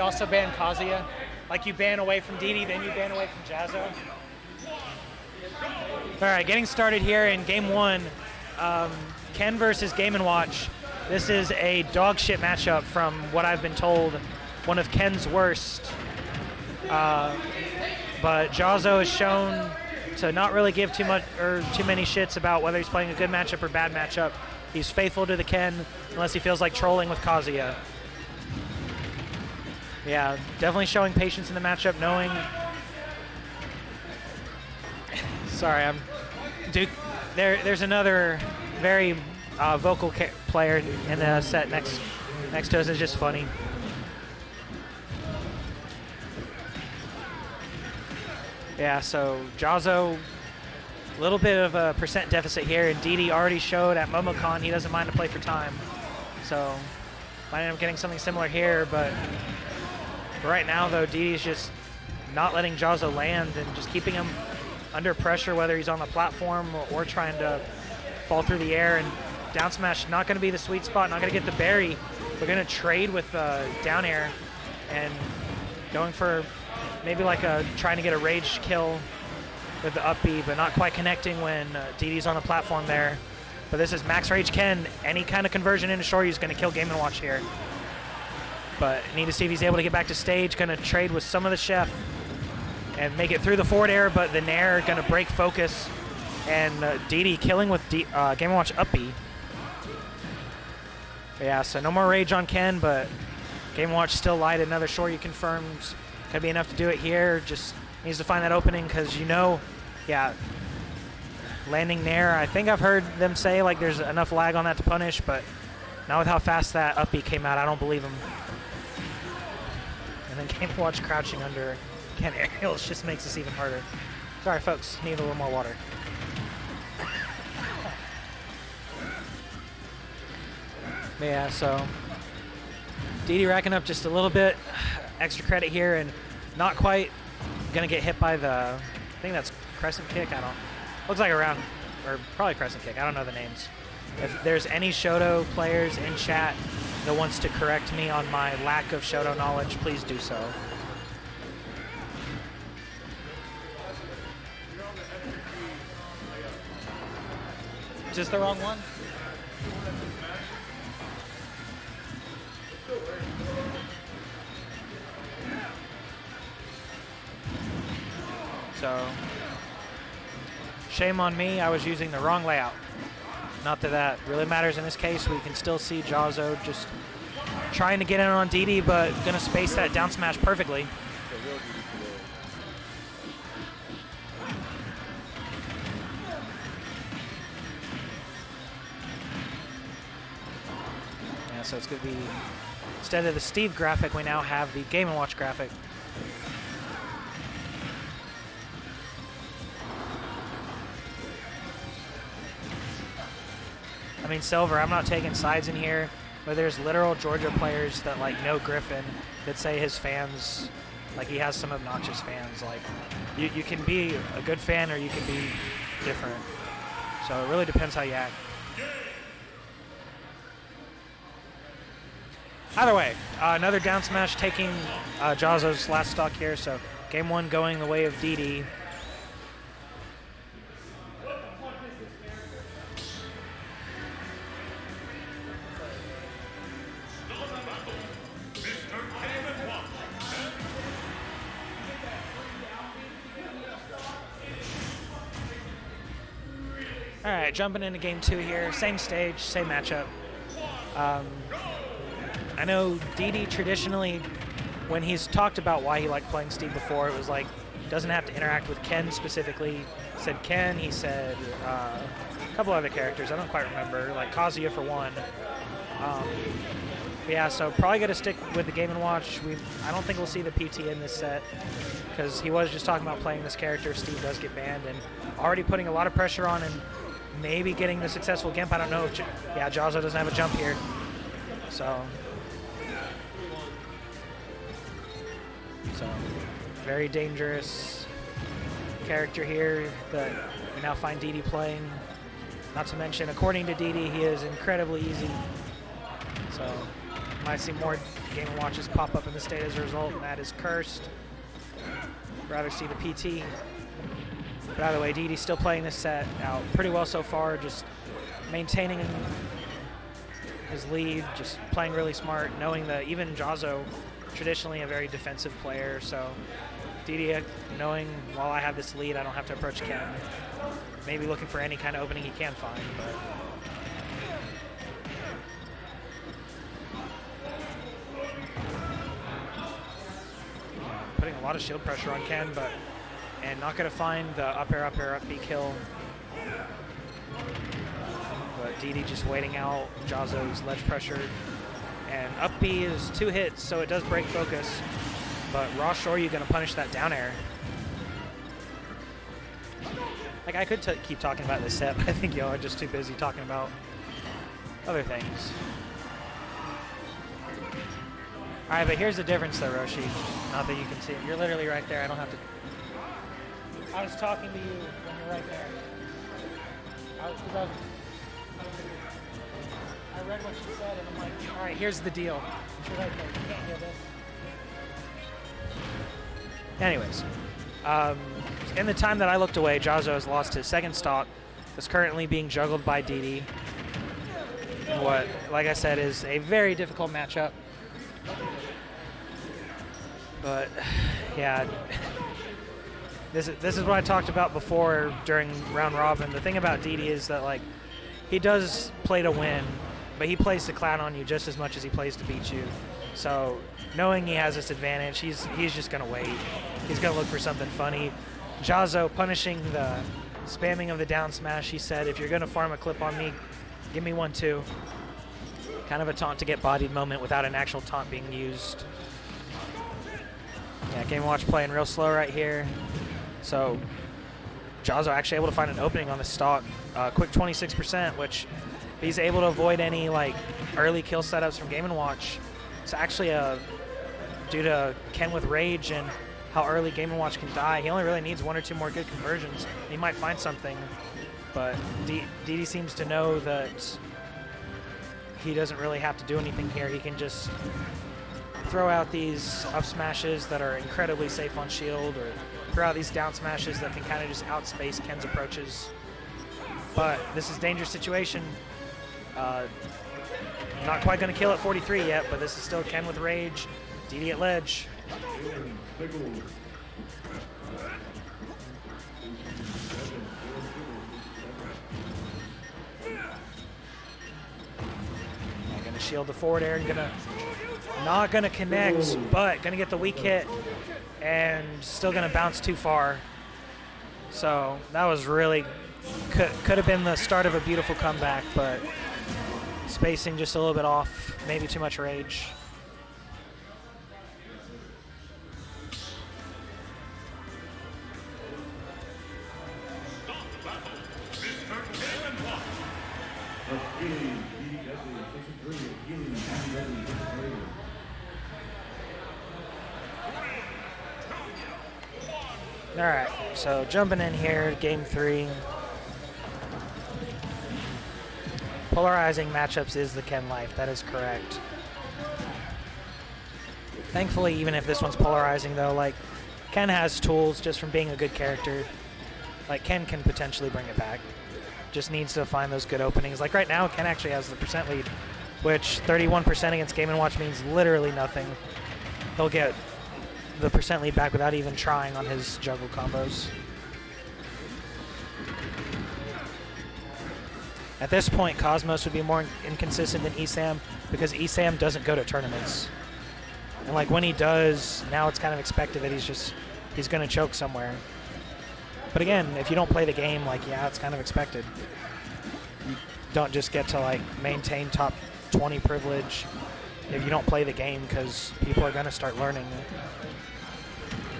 also ban Kazuya. Like you ban away from Ddee, then you ban away from Jahzz0. All right, getting started here in game one. Ken versus Game & Watch. This is a dog shit matchup from what I've been told, one of Ken's worst. But Jahzz0 has shown to not really give too many shits about whether he's playing a good matchup or bad matchup. He's faithful to the Ken unless he feels like trolling with Kazuya. Yeah, definitely showing patience in the matchup, knowing. Sorry, Duke. There's another very vocal player in the set next to us. It's just funny. Yeah, so Jahzz0, a little bit of a percent deficit here, and Ddee already showed at MomoCon he doesn't mind to play for time. So might end up getting something similar here, but right now though, Ddee's just not letting Jahzz0 land and just keeping him under pressure, whether he's on the platform or trying to fall through the air. And down smash not going to be the sweet spot, not going to get the berry. We're going to trade with down air and going for maybe like trying to get a rage kill with the up B, but not quite connecting when Ddee's on the platform there. But this is max rage Ken. Any kind of conversion into Shoryu is going to kill Game & Watch here. But need to see if he's able to get back to stage. Going to trade with some of the chef and make it through the forward air, but the nair going to break focus. And Ddee killing with Game & Watch up B. Yeah, so no more rage on Ken, but Game & Watch still light. Another Shoryu confirmed. Could be enough to do it here. Just needs to find that opening because yeah, landing nair. I think I've heard them say like there's enough lag on that to punish, but not with how fast that up B came out. I don't believe him. And then Game & Watch crouching under Ken aerials just makes this even harder. Sorry, folks. Need a little more water. Yeah, so Ddee racking up just a little bit extra credit here and not quite gonna get hit by I think that's crescent kick. Looks like a round, or probably crescent kick. I don't know the names. If there's any Shoto players in chat that wants to correct me on my lack of Shoto knowledge, please do so. Is this the wrong one? So, shame on me, I was using the wrong layout. Not that that really matters in this case. We can still see Jahzz0 just trying to get in on Ddee, but gonna space that down smash perfectly. Yeah, so it's gonna be, instead of the Steve graphic, we now have the Game & Watch graphic. I mean, Silver, I'm not taking sides in here, but there's literal Georgia players that like know Griffin that say his fans, like he has some obnoxious fans. Like you can be a good fan or you can be different. So it really depends how you act. Either way, another down smash taking Jahzz0's last stock here. So game one going the way of Ddee. All right, jumping into game two here. Same stage, same matchup. I know Ddee traditionally, when he's talked about why he liked playing Steve before, it was like, doesn't have to interact with Ken specifically. He said Ken, he said a couple other characters, I don't quite remember, like Kazuya for one. Yeah, so probably going to stick with the Game & Watch. I don't think we'll see the PT in this set because he was just talking about playing this character. Steve does get banned and already putting a lot of pressure on and maybe getting the successful Gimp. I don't know if, yeah, Jahzz0 doesn't have a jump here. So very dangerous character here that we now find Ddee playing. Not to mention, according to Ddee, he is incredibly easy. So might see more Game & Watches pop up in the state as a result, and that is cursed. Rather see the PT. But either way, Ddee still playing this set out pretty well so far, just maintaining his lead, just playing really smart, knowing that even Jahzz0, traditionally a very defensive player, so Ddee knowing while I have this lead, I don't have to approach Ken. Maybe looking for any kind of opening he can find, but putting a lot of shield pressure on Ken, and not going to find the up air, up B kill. But Ddee just waiting out Jahzz0's ledge pressure. And up B is 2 hits, so it does break focus. But raw Shoryu going to punish that down air. Like, I could keep talking about this set, but I think y'all are just too busy talking about other things. All right, but here's the difference, though, Roshi. Not that you can see it. You're literally right there. I don't have to. I was talking to you when you're right there. I read what she said, and I'm like, all right, here's the deal. You're right there. You can't hear this. Anyways, in the time that I looked away, Jahzz0 has lost his second stock. Is currently being juggled by Ddee. What, like I said, is a very difficult matchup. But yeah, this is what I talked about before during round robin. The thing about Ddee is that, like, he does play to win, but he plays to clown on you just as much as he plays to beat you. So knowing he has this advantage, he's just gonna wait. He's gonna look for something funny. Jahzz0 punishing the spamming of the down smash. He said, if you're gonna farm a clip on me, give me one too. Kind of a taunt to get bodied moment without an actual taunt being used. Yeah, Game & Watch playing real slow right here. So Jahzz0 actually able to find an opening on the stock. Quick 26%, which he's able to avoid any like early kill setups from Game & Watch. It's actually due to Ken with Rage and how early Game & Watch can die. He only really needs 1 or 2 more good conversions. He might find something, but Ddee seems to know that he doesn't really have to do anything here. He can just throw out these up smashes that are incredibly safe on shield, or throw out these down smashes that can kind of just outspace Ken's approaches. But this is a dangerous situation. Not quite going to kill at 43 yet, but this is still Ken with Rage. Ddee at ledge. Gonna shield the forward air, not gonna connect, but gonna get the weak hit, and still gonna bounce too far. So that was really could have been the start of a beautiful comeback, but spacing just a little bit off, maybe too much rage. All right, so jumping in here, game 3. Polarizing matchups is the Ken life, that is correct. Thankfully, even if this one's polarizing though, like, Ken has tools just from being a good character. Like, Ken can potentially bring it back. Just needs to find those good openings. Like right now, Ken actually has the percent lead, which 31% against Game & Watch means literally nothing. He'll get the percent lead back without even trying on his juggle combos. At this point, Cosmos would be more inconsistent than Esam because Esam doesn't go to tournaments. And like when he does, now it's kind of expected that he's going to choke somewhere. But again, if you don't play the game, like, yeah, it's kind of expected. You don't just get to like maintain top 20 privilege if you don't play the game, because people are going to start learning.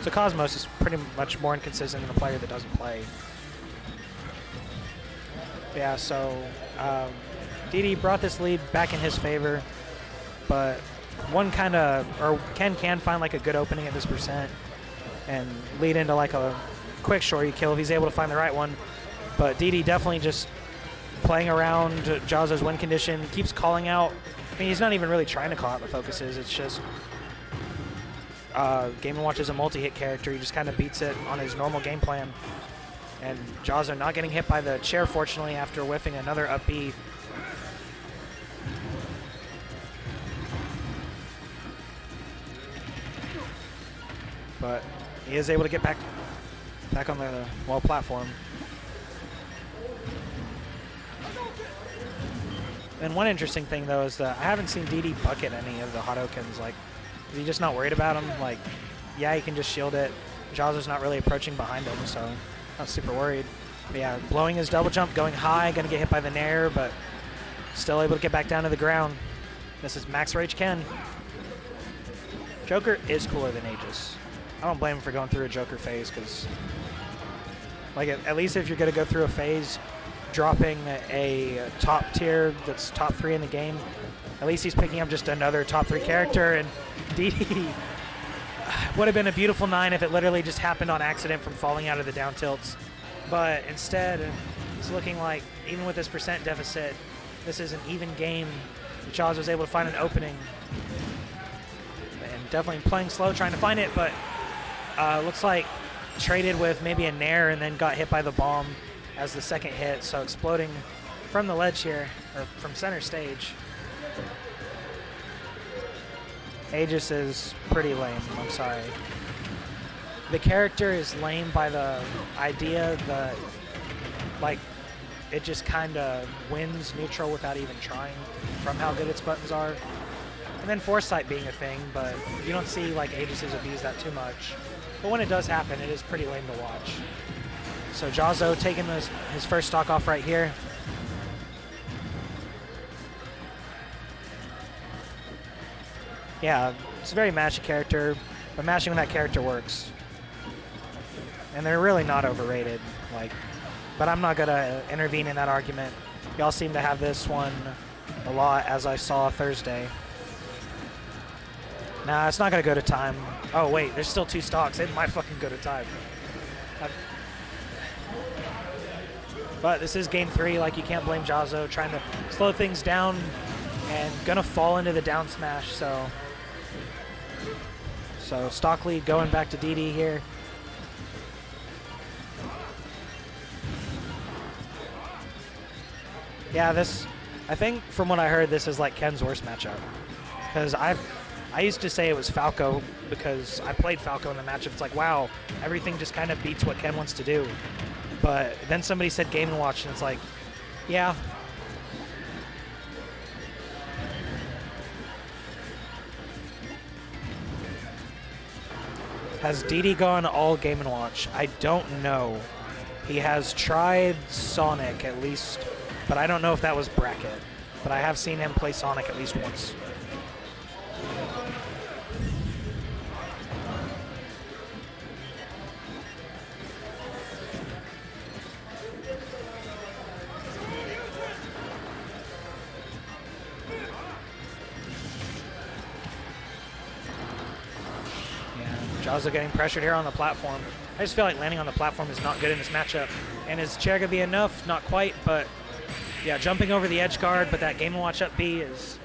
So Cosmos is pretty much more inconsistent than a player that doesn't play. Yeah, so Ddee brought this lead back in his favor, but Ken can find like a good opening at this percent and lead into like a quick shorty kill if he's able to find the right one. But Ddee definitely just playing around Jahzz0's win condition, keeps calling out I mean, he's not even really trying to call out the focuses. It's just Game & Watch is a multi-hit character. He just kind of beats it on his normal game plan. And Jahzz0 not getting hit by the chair, fortunately, after whiffing another up B. But he is able to get back on the wall platform. And one interesting thing, though, is that I haven't seen Ddee bucket any of the Hadokens. Like, is he just not worried about him? Like, yeah, he can just shield it. Jahzz0's not really approaching behind him, so not super worried. But yeah, blowing his double jump, going high, going to get hit by the nair, but still able to get back down to the ground. This is Max Rage Ken. Joker is cooler than Aegis. I don't blame him for going through a Joker phase, because like at least if you're going to go through a phase, dropping a top tier that's top 3 in the game, at least he's picking up just another top 3 character. And Ddee would have been a beautiful 9 if it literally just happened on accident from falling out of the down tilts. But instead, it's looking like, even with this percent deficit, this is an even game. Jahzz was able to find an opening. And definitely playing slow, trying to find it, but looks like traded with maybe a nair and then got hit by the bomb as the second hit. So exploding from the ledge here, or from center stage. Aegis is pretty lame, I'm sorry. The character is lame by the idea that, like, it just kind of wins neutral without even trying from how good its buttons are. And then foresight being a thing, but you don't see, like, Aegis abuse that too much. But when it does happen, it is pretty lame to watch. So Jahzz0 taking his first stock off right here. Yeah, it's a very mashy character, but mashing with that character works. And they're really not overrated. Like, but I'm not gonna intervene in that argument. Y'all seem to have this one a lot, as I saw Thursday. Nah, it's not gonna go to time. Oh wait, there's still 2 stocks. It might fucking go to time. But this is game 3. Like, you can't blame Jahzz0 trying to slow things down and gonna fall into the down smash. So stock lead going back to Ddee here. Yeah, I think from what I heard, this is like Ken's worst matchup. Because I used to say it was Falco because I played Falco in the matchup. It's like, wow, everything just kind of beats what Ken wants to do. But then somebody said Game & Watch, and it's like, yeah. Has Ddee gone all Game & Watch? I don't know. He has tried Sonic at least, but I don't know if that was bracket. But I have seen him play Sonic at least once. Jahzz0 getting pressured here on the platform. I just feel like landing on the platform is not good in this matchup. And is chair gonna be enough? Not quite, but yeah, jumping over the edge guard, but that Game & Watch up B is